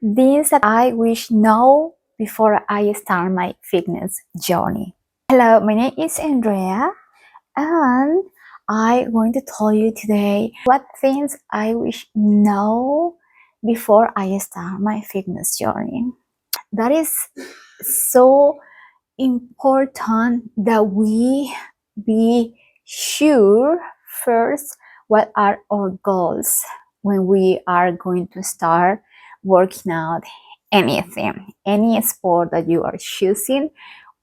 Things that I wish know before I start my fitness journey. Hello, my name is Andrea, and I'm going to tell you today what things I wish know before I start my fitness journey. That is so important that we be sure first what are our goals when we are going to start working out anything, any sport that you are choosing.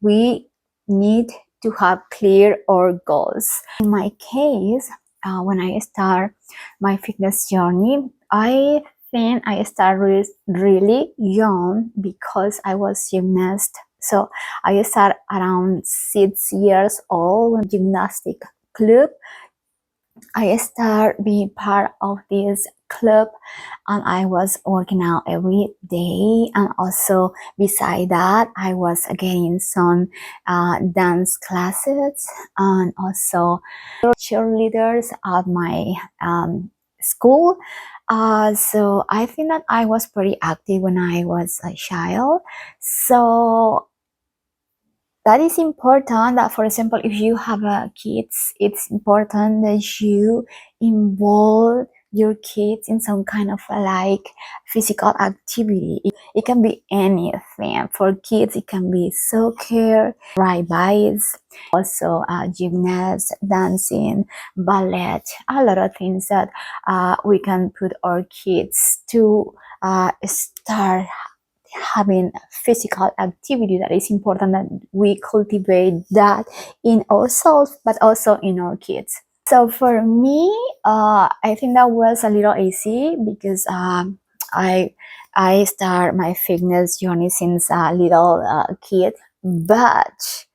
We need to have clear our goals. In my case, when I start my fitness journey, I think I started really young because I was gymnast. So I started around 6 years old in gymnastic club. I started being part of this club, and I was working out every day. And also beside that, I was getting some dance classes and also cheerleaders at my school. So I think that I was pretty active when I was a child. So that is important that, for example, if you have kids, it's important that you involve your kids in some kind of like physical activity. It can be anything. For kids, it can be soccer, ride bikes, also gymnastics, dancing, ballet, a lot of things that we can put our kids to start having physical activity. That is important that we cultivate that in ourselves but also in our kids. So for me, I think that was a little easy because I start my fitness journey since a little kid. But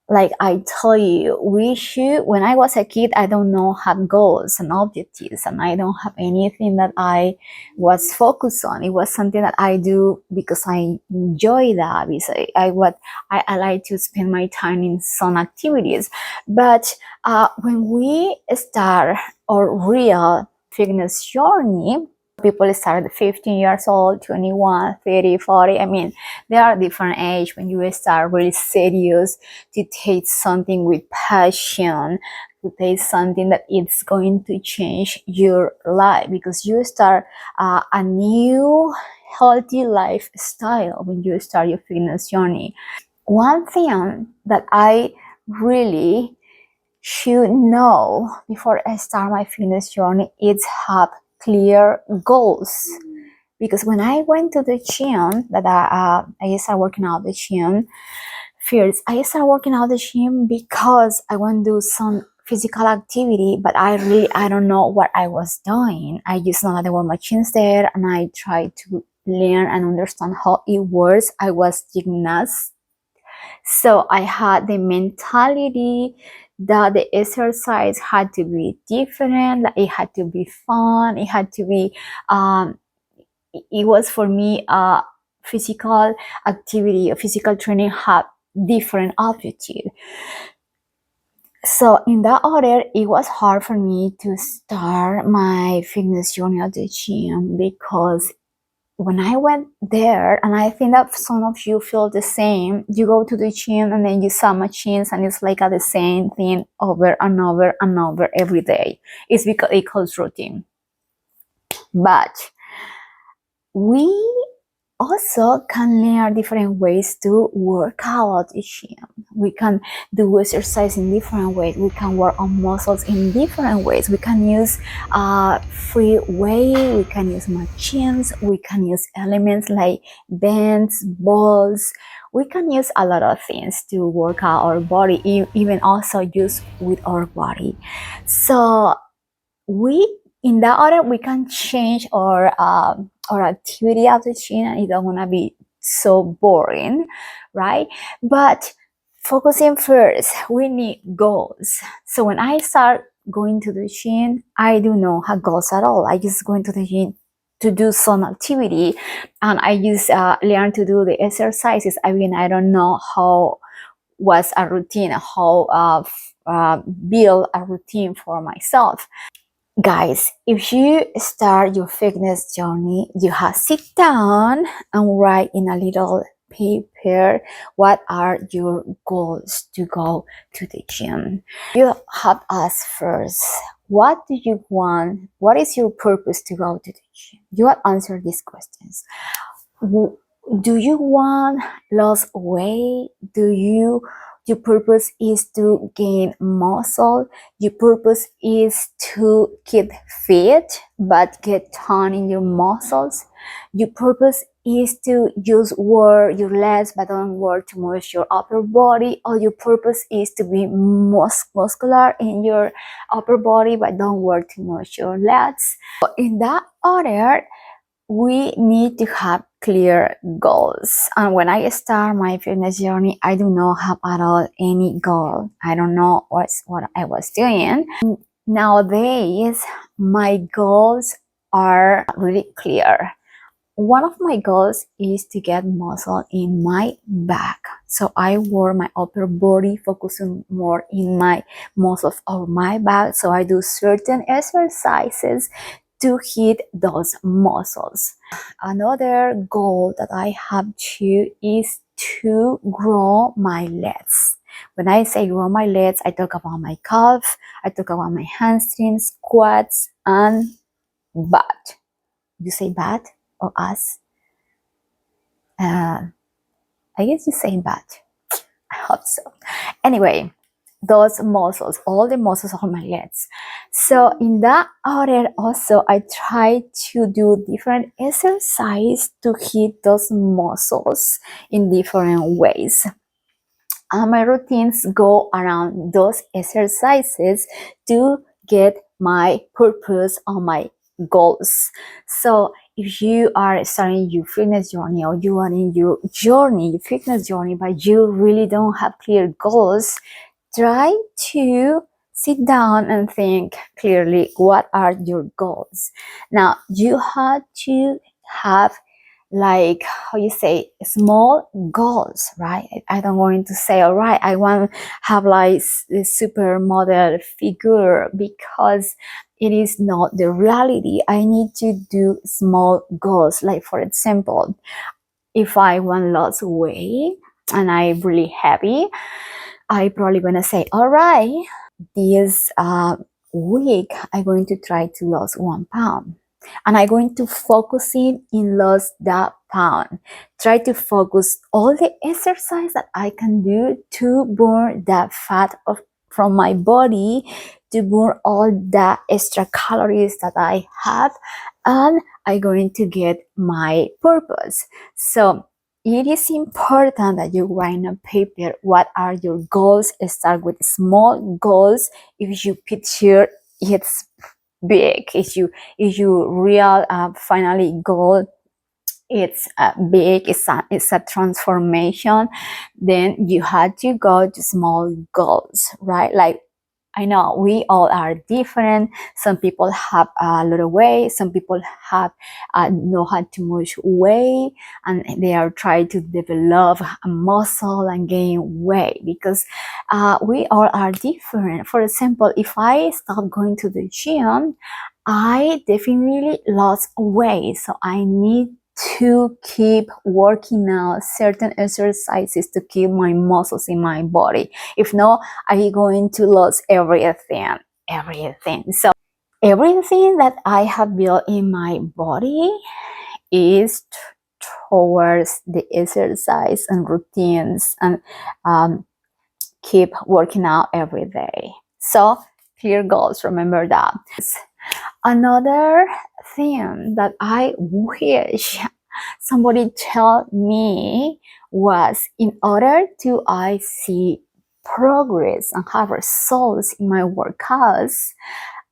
like I tell you, when I was a kid, I don't know have goals and objectives, and I don't have anything that I was focused on. It was something that I do because I enjoy that, because I like to spend my time in some activities. But when we start our real fitness journey, people start at 15 years old, 21, 30, 40. I mean, there are different age when you start really serious to take something with passion, to take something that it's going to change your life, because you start a new healthy lifestyle when you start your fitness journey. One thing that I really should know before I start my fitness journey is have clear goals. Because when I went to the gym, that I started working out the gym. First, I started working out the gym because I want to do some physical activity, but I don't know what I was doing. I just know that there were machines there, and I tried to learn and understand how it works. I was gymnast, so I had the mentality that the exercise had to be different, that it had to be fun, it had to be it was for me physical activity, physical training had different objectives. So in that order, it was hard for me to start my fitness journey at the gym, because when I went there, and I think that some of you feel the same, you go to the gym and then you saw machines and it's like the same thing over and over and over every day. It's because it calls routine. But we also can learn different ways to work out at the gym. We can do exercise in different ways. We can work on muscles in different ways. We can use free weight. We can use machines. We can use elements like bands, balls. We can use a lot of things to work out our body, even also use with our body. So in that order, we can change our activity of the gym, and it don't wanna be so boring, right? But focusing first, we need goals. So when I start going to the gym, I do not have goals at all. I just go into the gym to do some activity, and I just learn to do the exercises. I mean, I don't know how was a routine, how build a routine for myself. Guys, if you start your fitness journey, you have sit down and write in a little paper what are your goals to go to the gym. You have asked first, what do you want? What is your purpose to go to the gym? You have answered these questions. Do you want lose weight? Your purpose is to gain muscle? Your purpose is to keep fit but get tone in your muscles? Your purpose is to just work your legs but don't work too much your upper body? Or your purpose is to be muscular in your upper body but don't work too much your legs? In that order, we need to have clear goals. And when I start my fitness journey, I do not have at all any goal. I don't know what I was doing. Nowadays, my goals are really clear. One of my goals is to get muscle in my back. So I work my upper body, focusing more in my muscles of my back. So I do certain exercises to hit those muscles. Another goal that I have too is to grow my legs. When I say grow my legs, I talk about my calf, I talk about my hamstrings, quads, and butt. You say butt or ass? I guess you say butt. I hope so. Anyway, those muscles, all the muscles of my legs. So in that order also, I try to do different exercise to hit those muscles in different ways. And my routines go around those exercises to get my purpose on my goals. So if you are starting your fitness journey, or you are in your fitness journey, but you really don't have clear goals, try to sit down and think clearly what are your goals. Now you have to have, like, how you say, small goals, right? I don't want to say, all right, I want to have like this supermodel figure, because it is not the reality. I need to do small goals. Like, for example, if I want to lose weight and I'm really heavy, I probably gonna say, all right, this week I'm going to try to lose 1 pound, and I'm going to focus in lose that pound. Try to focus all the exercise that I can do to burn that fat from my body, to burn all the extra calories that I have, and I'm going to get my purpose. So it is important that you write on paper what are your goals. Start with small goals. If you picture it's big, if you real finally goal, it's big, it's a transformation, then you had to go to small goals, right? Like, I know we all are different. Some people have a lot of weight. Some people have not had too much weight, and they are trying to develop a muscle and gain weight, because we all are different. For example, if I stop going to the gym, I definitely lost weight. So I need to keep working out certain exercises to keep my muscles in my body. If not, I'm going to lose everything. So everything that I have built in my body is towards the exercise and routines, and keep working out every day. So clear goals, remember that. Another thing that I wish somebody tell me was, in order to I see progress and have results in my workouts,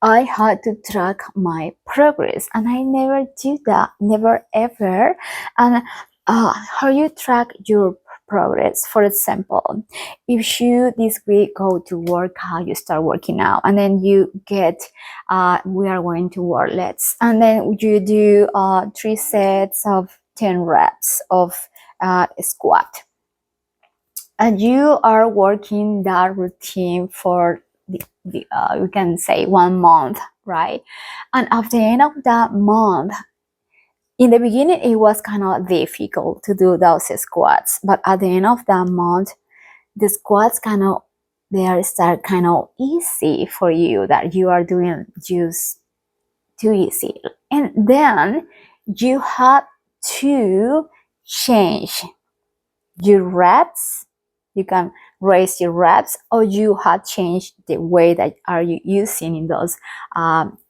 I had to track my progress, and I never do that, never ever. And how you track your progress? For example, if you this week go to work out, you start working out, and then you get we are going to work legs, and then you do 3 sets of 10 reps of squat, and you are working that routine for we can say 1 month, right? And at the end of that month, in the beginning, it was kind of difficult to do those squats, but at the end of that month, the squats start kind of easy for you, that you are doing just too easy. And then you have to change your reps. You can raise your reps, or you have changed the way that are you using in those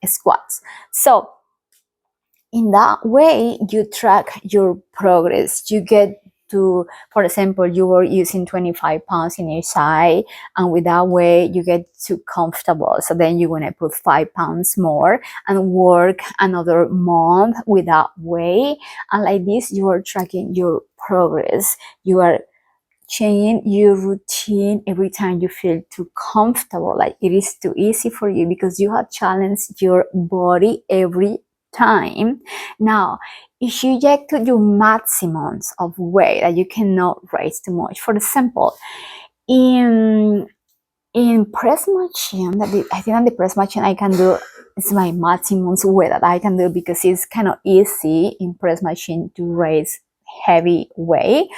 squats. So in that way, you track your progress. You get to, for example, you were using 25 pounds in each side, and with that way, you get too comfortable. So then you're going to put 5 pounds more and work another month with that way. And like this, you are tracking your progress. You are changing your routine every time you feel too comfortable, like it is too easy for you, because you have challenged your body every time. Now, if you get to your maximums of weight that you cannot raise too much, for example, in press machine, I think that the press machine I can do is my maximum weight that I can do, because it's kind of easy in press machine to raise heavy weight.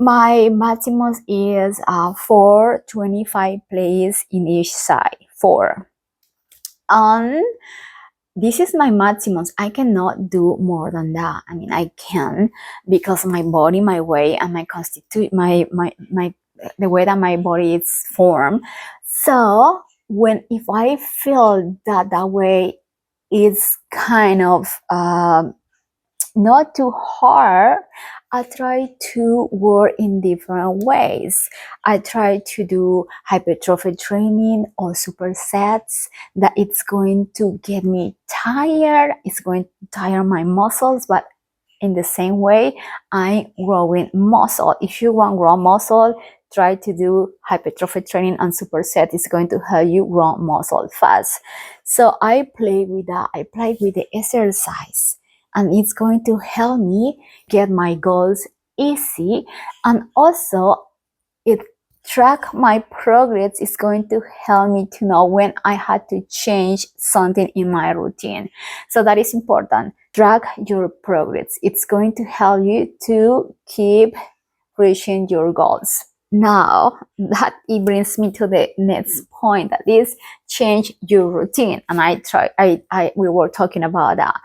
My maximum is 425 plates in each side, 4. And this is my maximum. I cannot do more than that. I mean, I can, because my body, my weight, and my the way that my body is formed. So if I feel that way is kind of not too hard, I try to work in different ways. I try to do hypertrophy training or supersets that it's going to get me tired. It's going to tire my muscles, but in the same way, I'm growing muscle. If you want grow muscle, try to do hypertrophy training and superset. It's going to help you grow muscle fast. So I play with that. I play with the exercise, and it's going to help me get my goals easy. And also, it track my progress. Is going to help me to know when I had to change something in my routine. So that is important. Track your progress. It's going to help you to keep reaching your goals. Now that it brings me to the next point, that is change your routine. And we were talking about that.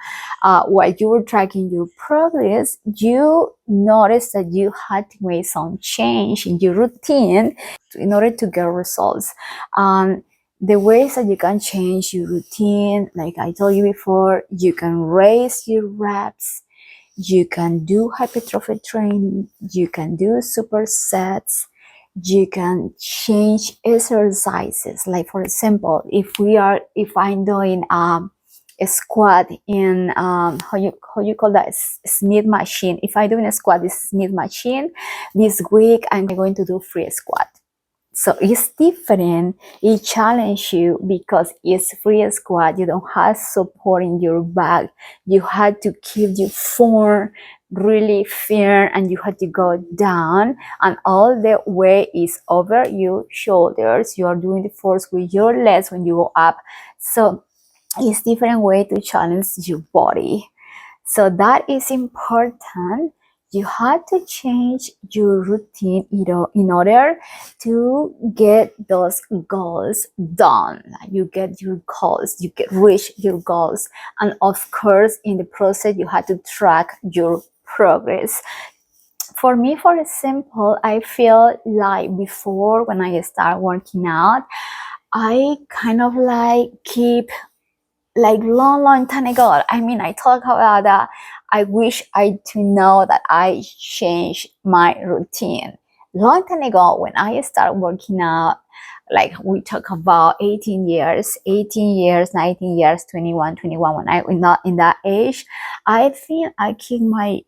While you were tracking your progress, you noticed that you had to make some change in your routine in order to get results. The ways that you can change your routine, like I told you before, you can raise your reps, you can do hypertrophy training, you can do supersets, you can change exercises. Like for example, if I'm doing a squat in how you call that, Smith machine. If I'm doing a squat this Smith machine, this week I'm going to do free squat. So it's different. It challenges you because it's free squat. You don't have support in your back. You had to keep your form really firm, and you had to go down, and all the weight is over your shoulders. You are doing the force with your legs when you go up. So it's different way to challenge your body. So that is important. You have to change your routine in order to get those goals done. You get your goals, you reach your goals. And of course, in the process, you have to track your progress. For me, for example, I feel like before, when I start working out, I kind of like keep like long time ago. I mean, I talk about that. I wish I to know that I changed my routine long time ago when I started working out. Like we talk about 18 years, 19 years, 21. When I was not in that age, I think I keep my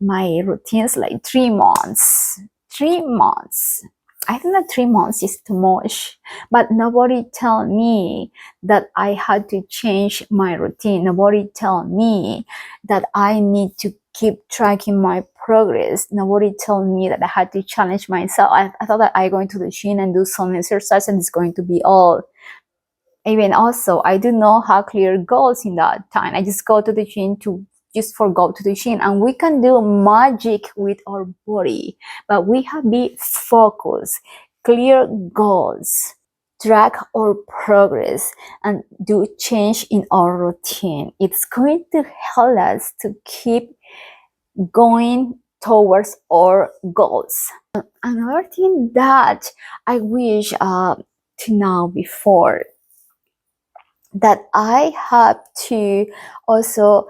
routines like 3 months. 3 months. I think that 3 months is too much, but nobody tell me that I had to change my routine. Nobody tell me that I need to keep tracking my progress. Nobody told me that I had to challenge myself. I thought that I going to the gym and do some exercise and it's going to be all Even also, I do not have clear goals in that time. I just go to the gym to just for go to the gym, and we can do magic with our body, but we have to be focused, clear goals, track our progress, and do change in our routine. It's going to help us to keep going towards our goals. Another thing that I wish to know before, that I have to also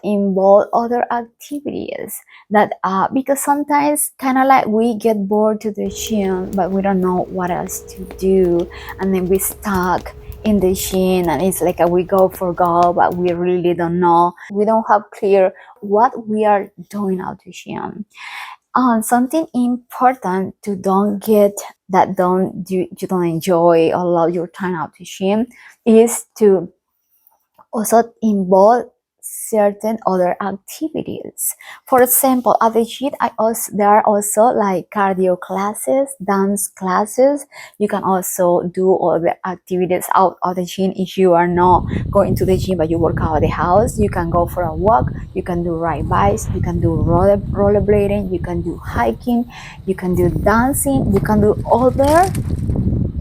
involve other activities, that because sometimes kind of like we get bored to the gym, but we don't know what else to do, and then we stuck in the gym, and it's like we go for go, but we really don't know, we don't have clear what we are doing at the gym. Something important to don't get that don't you don't enjoy or love your time at the gym is to also involve certain other activities. For example, at the gym, there are also like cardio classes, dance classes. You can also do other activities out of the gym. If you are not going to the gym but you work out of the house, you can go for a walk, you can do ride bikes, you can do rollerblading, you can do hiking, you can do dancing, you can do other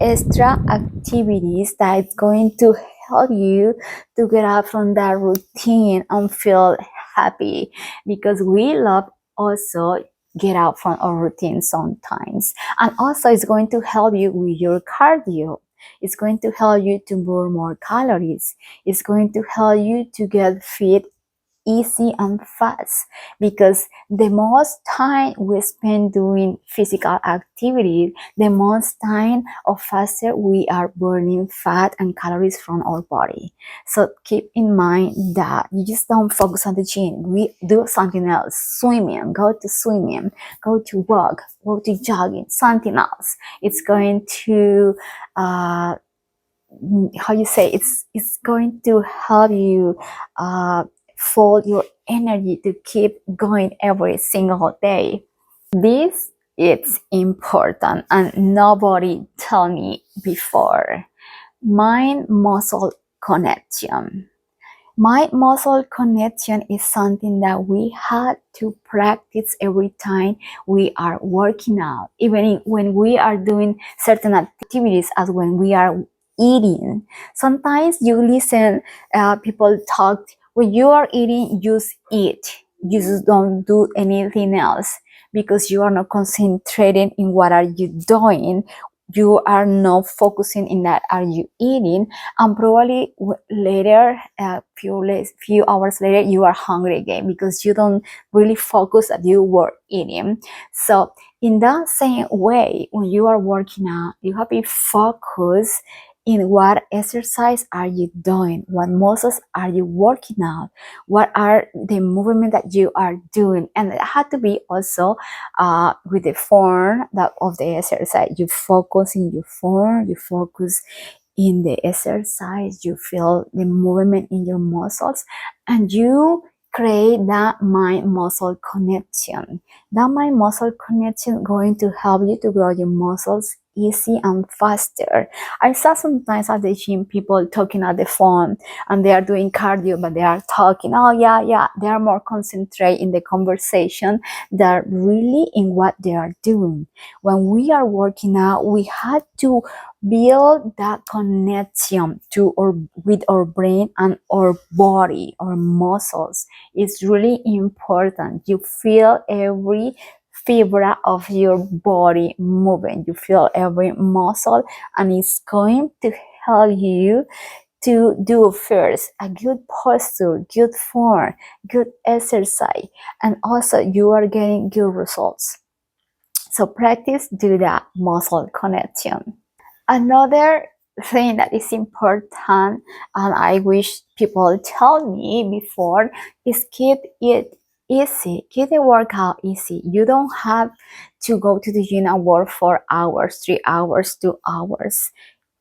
extra activities that is going to help you to get out from that routine and feel happy, because we love also get out from our routine sometimes. And also it's going to help you with your cardio. It's going to help you to burn more calories. It's going to help you to get fit easy and fast, because the most time we spend doing physical activity, the most time or faster we are burning fat and calories from our body. So keep in mind that you just don't focus on the gym. We do something else. Swimming, go to swimming, go to walk, go to jogging, something else. It's going to how you say, it's going to help you fold your energy to keep going every single day. This is important, and nobody told me before. Mind muscle connection. Mind muscle connection is something that we had to practice every time we are working out, even when we are doing certain activities, as when we are eating. Sometimes you listen, people talk, when you are eating, just eat. You just don't do anything else, because you are not concentrating in what are you doing. You are not focusing in that are you eating, and probably later, few hours later, you are hungry again, because you don't really focus that you were eating. So in that same way, when you are working out, you have to be focused in what exercise are you doing, what muscles are you working out, what are the movement that you are doing. And it had to be also with the form that of the exercise. You focus in your form, you focus in the exercise, you feel the movement in your muscles, and you create that mind muscle connection. That mind muscle connection going to help you to grow your muscles easy and faster. I saw sometimes at the gym people talking at the phone, and they are doing cardio, but they are talking, oh yeah, they are more concentrated in the conversation than really in what they are doing. When we are working out, we had to build that connection with our brain and our body, our muscles. It's really important. You feel every fiber of your body moving. You feel every muscle, and it's going to help you to do first a good posture, good form, good exercise, and also you are getting good results. So practice do that muscle connection. Another thing that is important, and I wish people tell me before, is keep it easy. Keep the workout easy. You don't have to go to the gym and work 4 hours, 3 hours, 2 hours.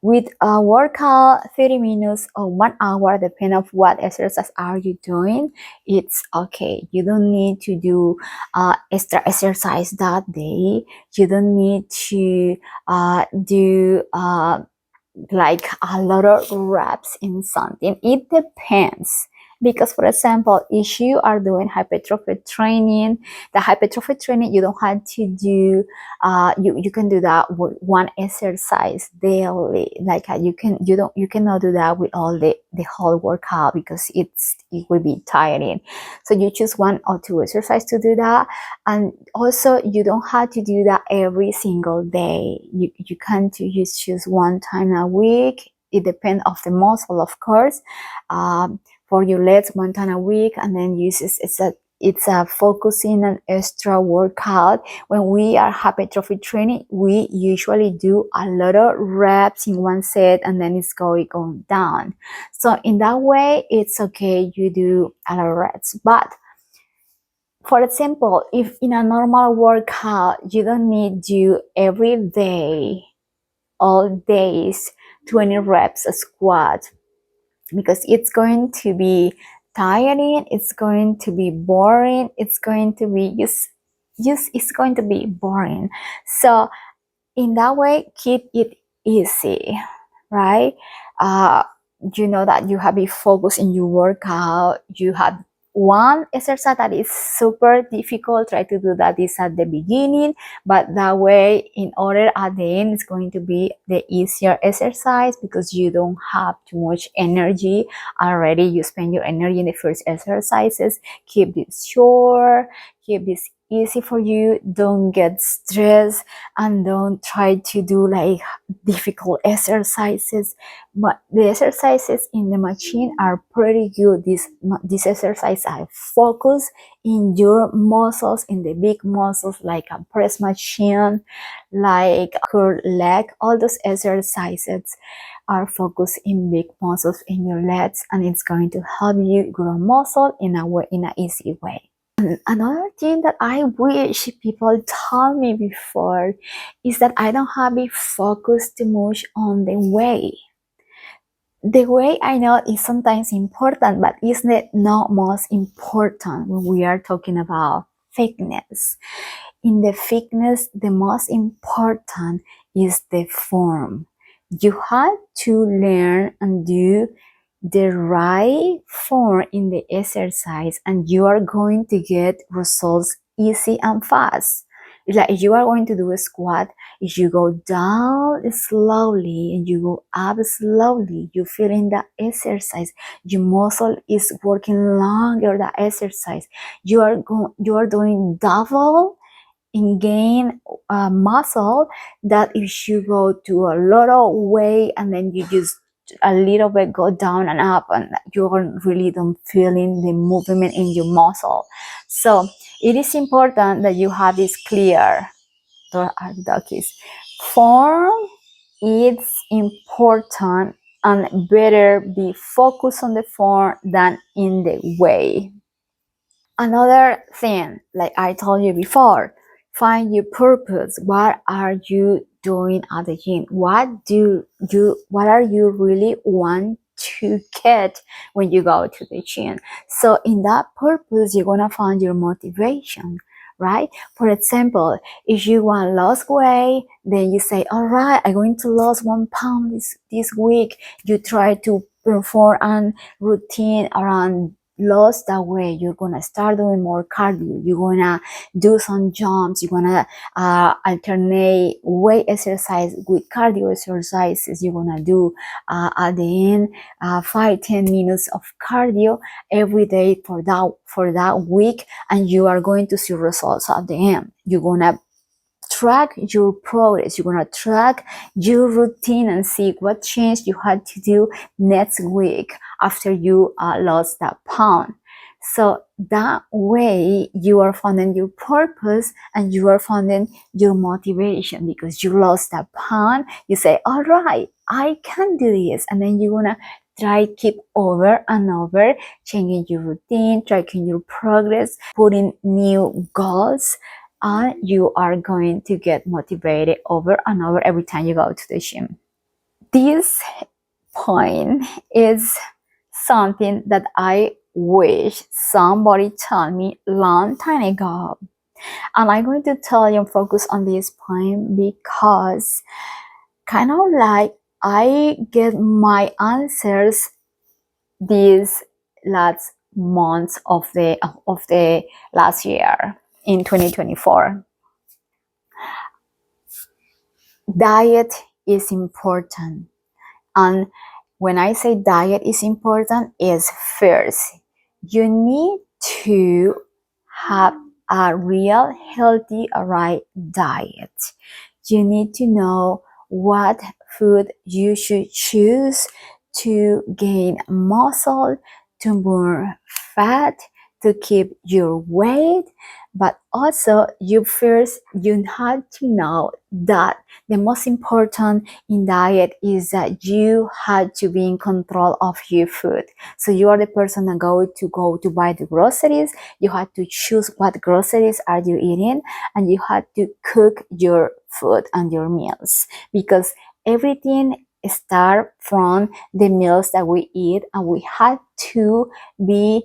With a workout, 30 minutes or 1 hour, depending on what exercise are you doing, it's okay. You don't need to do extra exercise that day. You don't need to do like a lot of reps in something. It depends. Because, for example, if you are doing hypertrophy training, the hypertrophy training, you don't have to do, you can do that with one exercise daily. Like you cannot do that with all the whole workout, because it will be tiring. So you choose one or two exercises to do that. And also, you don't have to do that every single day. You can just choose one time a week. It depends of the muscle, of course. For your legs, one time a week, and then it's a focusing on extra workout. When we are hypertrophy training, we usually do a lot of reps in one set, and then it's going down. So in that way, it's okay, you do a lot of reps. But for example, if in a normal workout, you don't need to every day, all days, 20 reps a squat, because it's going to be tiring, it's going to be boring, it's going to be it's going to be boring. So in that way, keep it easy, right? You know that you have to be focused in your workout. You have one exercise that is super difficult. Try to do that is at the beginning, but that way, in order at the end, it's going to be the easier exercise, because you don't have too much energy already. You spend your energy in the first exercises. Keep this short, keep this easy for you. Don't get stressed, and don't try to do like difficult exercises. But the exercises in the machine are pretty good. These exercises are focused in your muscles, in the big muscles, like a press machine, like curl leg. All those exercises are focused in big muscles in your legs, and it's going to help you grow muscle in an easy way. Another thing that I wish people told me before is that I don't have to focus too much on the way. The way, I know, is sometimes important, but it's not most important when we are talking about fitness. In the fitness, the most important is the form. You have to learn and do the right form in the exercise, and you are going to get results easy and fast. It's like if you are going to do a squat, if you go down slowly and you go up slowly, you feel in the exercise, your muscle is working longer. The exercise, you are doing double in gain muscle, that if you go to a lot of weight and then you just a little bit go down and up, and you really don't feeling the movement in your muscle. So it is important that you have this clear. There are duckies. Form is important, and better be focused on the form than in the way. Another thing, like I told you before, find your purpose. What are you doing at the gym? What are you really want to get when you go to the gym? So in that purpose, you're gonna find your motivation, right? For example, if you want to lose weight, then you say, all right, I'm going to lose 1 pound this week. You try to perform a routine around lost that way. You're gonna start doing more cardio, you're gonna do some jumps, you're gonna alternate weight exercise with cardio exercises. You're gonna do at the end 5-10 minutes of cardio every day for that week, and you are going to see results at the end. You're gonna track your progress, you're gonna track your routine and see what change you had to do next week after you lost that pound. So that way you are finding your purpose and you are finding your motivation, because you lost that pound. You say, all right, I can do this, and then you're gonna try keep over and over, changing your routine, tracking your progress, putting new goals, and you are going to get motivated over and over every time you go to the gym. This point is something that I wish somebody told me long time ago, and I'm going to tell you and focus on this point because kind of like I get my answers these last months of the last year in 2024. Diet is important, and when I say diet is important, is first you need to have a real healthy right diet. You need to know what food you should choose to gain muscle, to burn fat, to keep your weight. But also you have to know that the most important in diet is that you have to be in control of your food. So you are the person that go to buy the groceries. You have to choose what groceries are you eating, and you have to cook your food and your meals, because everything starts from the meals that we eat, and we have to be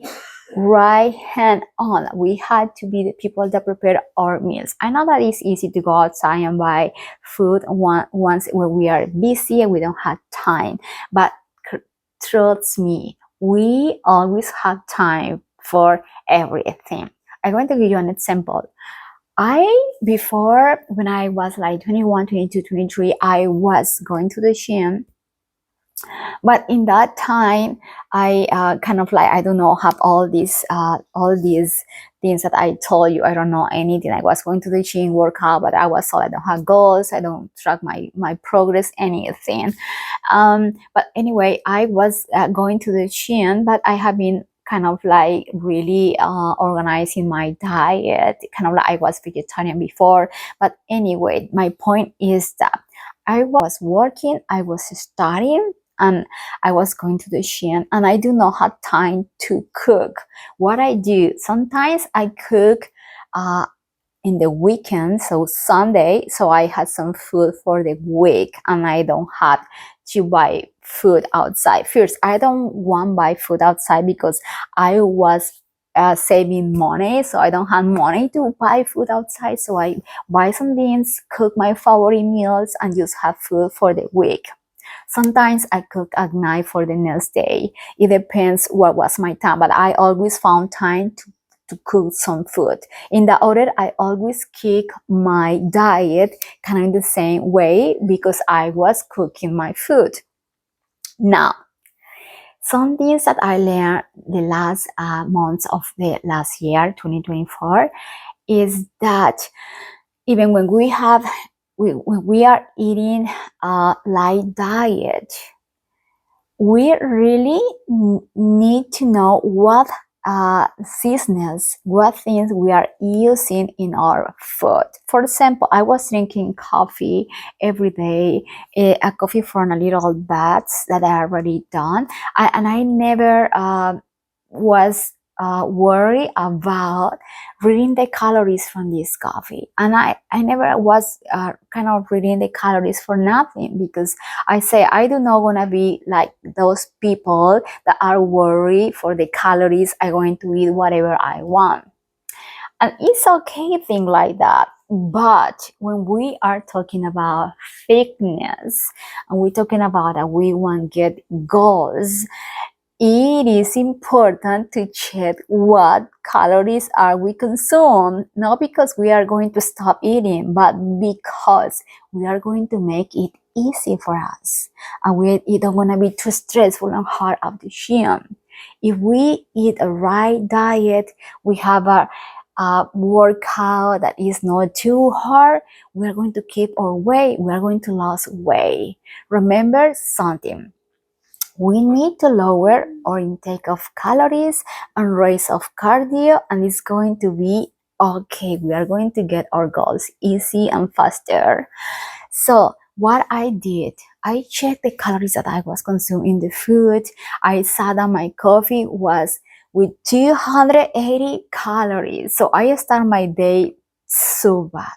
right hand on. We had to be the people that prepare our meals. I know that it's easy to go outside and buy food once when we are busy and we don't have time, but trust me, we always have time for everything. I'm going to give you an example. Before, when I was like 21, 22, 23, I was going to the gym. But in that time, I kind of like, I don't know, have all these things that I told you. I don't know anything. I was going to the gym, work out, but I was told I don't have goals. I don't track my progress, anything. But anyway, I was going to the gym, but I have been kind of like really organizing my diet. Kind of like I was vegetarian before. But anyway, my point is that I was working, I was studying, and I was going to the gym, and I do not have time to cook. What I do, sometimes I cook in the weekend, so Sunday, so I had some food for the week, and I don't have to buy food outside. First, I don't want to buy food outside because I was saving money, so I don't have money to buy food outside. So I buy some things, cook my favorite meals, and just have food for the week. Sometimes I cook at night for the next day. It depends what was my time, but I always found time to cook some food. In the order, I always keep my diet kind of in the same way because I was cooking my food. Now, some things that I learned the last months of the last year, 2024, is that even when we are eating a light diet, we really need to know what seasonals, what things we are using in our food. For example, I was drinking coffee every day, a coffee from a little bags that I already done, and I never was worried about reading the calories from this coffee, and I never was kind of reading the calories for nothing, because I say I do not want to be like those people that are worried for the calories. I'm going to eat whatever I want, and it's okay thing like that. But when we are talking about fitness, and we're talking about that we want to get goals, it is important to check what calories are we consume, not because we are going to stop eating, but because we are going to make it easy for us, and we don't want to be too stressful and hard at the gym. If we eat a right diet, we have a workout that is not too hard, we are going to keep our weight, we are going to lose weight. Remember something, we need to lower our intake of calories and raise of cardio, and it's going to be okay. We are going to get our goals easy and faster. So what I did, I checked the calories that I was consuming the food. I saw that my coffee was with 280 calories. So I start my day so bad.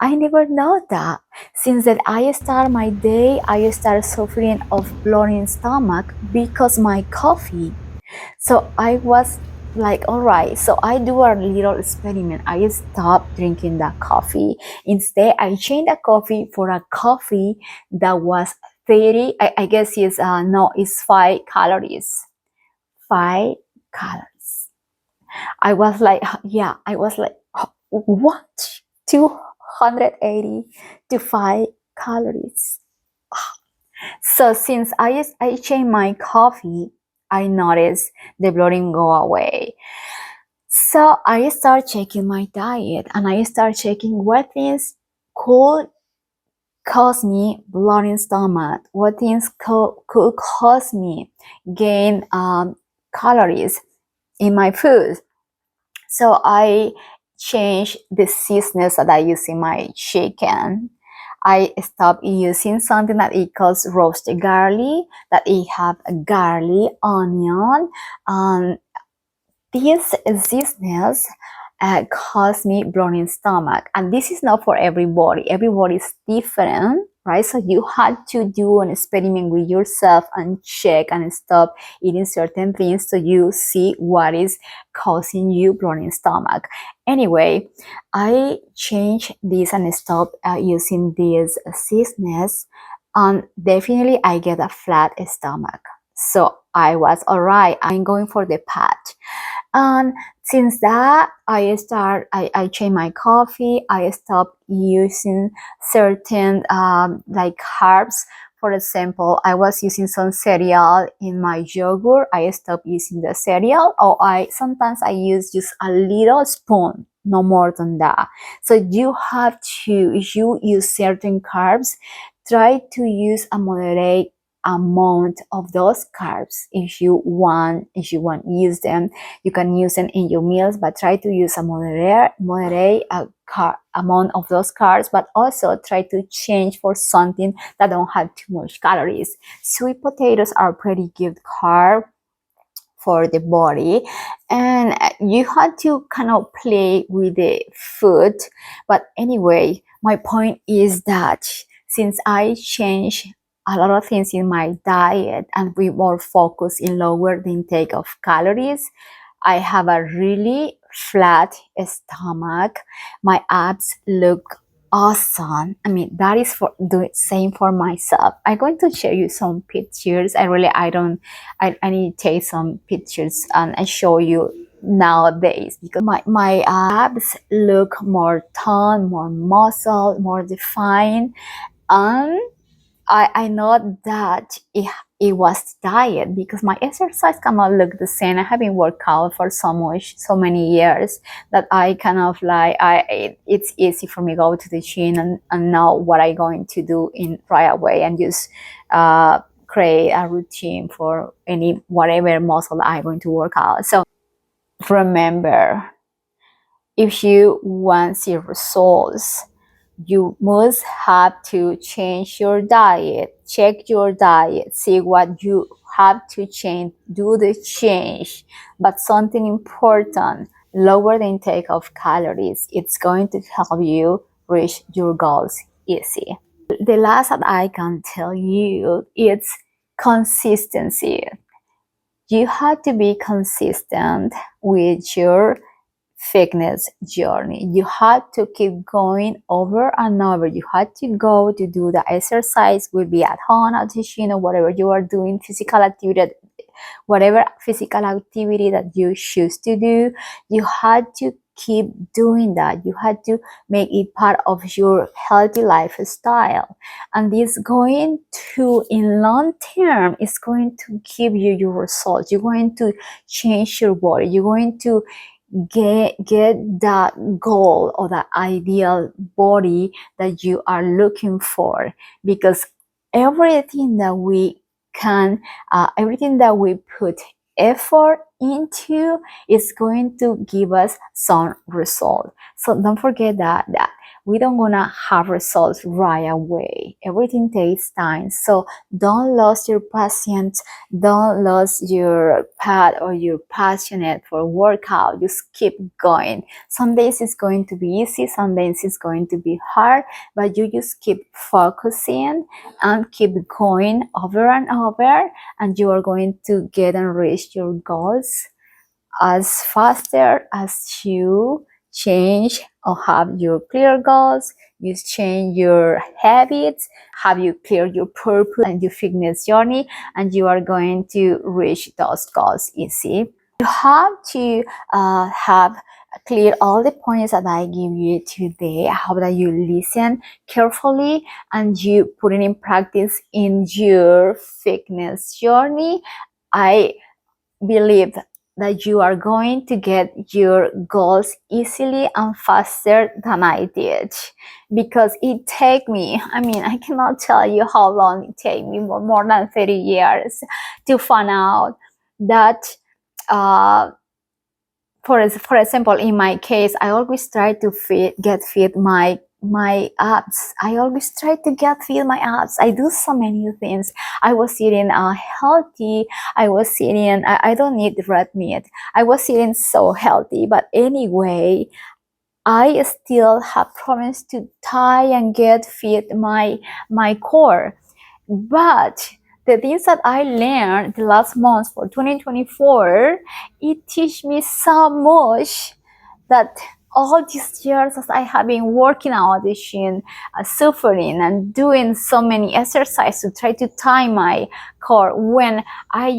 I never know that. Since that I start my day, I start suffering of bloating stomach because my coffee. So I was like, all right, so I do a little experiment. I stopped drinking that coffee. Instead, I changed the coffee for a coffee that was 30, I guess it's no, it's 5 calories. 5 calories. I was like, yeah, I was like, what? 280 to 5 calories. So since I changed my coffee, I noticed the bloating go away. So I start checking my diet, and I start checking what things could cause me bloating stomach, what things could cause me gain calories in my food. So I changed the seasonings that I use in my chicken. I stopped using something that it calls roasted garlic, that it have garlic, onion. These seasonings cause me bloating stomach, and this is not for everybody. Everybody is different, right? So you had to do an experiment with yourself and check and stop eating certain things so you see what is causing you bloating stomach. Anyway, I changed this and stopped using these seasonings, and definitely I get a flat stomach. So I was all right. I'm going for the patch. And since that, I changed my coffee. I stopped using certain like carbs. For example, I was using some cereal in my yogurt. I stopped using the cereal, or sometimes I use just a little spoon, no more than that. So you have to, if you use certain carbs, try to use a moderate amount of those carbs. If you want to use them, you can use them in your meals, but try to use a moderate amount of those carbs, but also try to change for something that don't have too much calories. Sweet potatoes are pretty good carb for the body, and you have to kind of play with the food. But anyway, my point is that since I changed a lot of things in my diet and we more focus in lower the intake of calories, I have a really flat stomach. My abs look awesome. I mean, that is for the same for myself. I'm going to show you some pictures. I need to take some pictures and I show you nowadays, because my abs look more toned, more muscle, more defined. And I know that it was diet, because my exercise cannot look the same. I have been working out for so many years that I kind of like, it's easy for me to go to the gym and know what I'm going to do in right away, and just create a routine for whatever muscle I'm going to work out. So remember, if you want to see results, you must have to change your diet, check your diet, see what you have to change, do the change. But something important, lower the intake of calories. It's going to help you reach your goals easy. The last that I can tell you is consistency. You have to be consistent with your fitness journey. You have to keep going over and over. You have to go to do the exercise, will be at home, at the gym, or whatever you are doing, whatever physical activity that you choose to do. You had to keep doing that. You had to make it part of your healthy lifestyle, and this going to, in long term, is going to give you your results. You're going to change your body. You're going to get that goal or that ideal body that you are looking for, because everything that we everything that we put effort into is going to give us some result. So don't forget that we don't gonna have results right away. Everything takes time. So don't lose your patience, don't lose your path or your passionate for workout. Just keep going. Some days it's going to be easy, some days it's going to be hard, but you just keep focusing and keep going over and over, and you are going to get and reach your goals as faster as you change or have your clear goals, you change your habits, have you clear your purpose and your fitness journey, and you are going to reach those goals easy. You have to have clear all the points that I give you today. I hope that you listen carefully and you put it in practice in your fitness journey. I believe that you are going to get your goals easily and faster than I did, because it take me, I cannot tell you how long it take me, more than 30 years to find out that for example, in my case, I always try to get fit my abs. I always try to get fit my abs. I do so many things. I was eating healthy. I was eating, I don't need red meat. I was eating so healthy. But anyway, I still have promised to try and get fit my core. But the things that I learned the last month for 2024, it teach me so much that all these years as I have been working out, suffering and doing so many exercises to try to tie my core. When I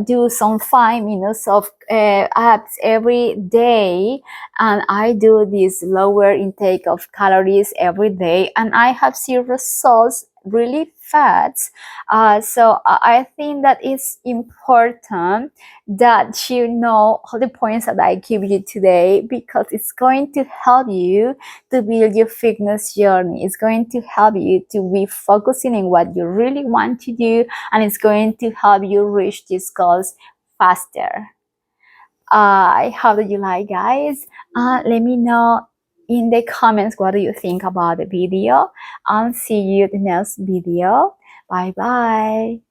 do some 5 minutes of abs every day, and I do this lower intake of calories every day, and I have seen results really fast. So I think that it's important that you know all the points that I give you today, because it's going to help you to build your fitness journey. It's going to help you to be focusing on what you really want to do, and it's going to help you reach these goals faster. I hope that you like, guys. Let me know in the comments what do you think about the video, and see you in the next video. Bye bye.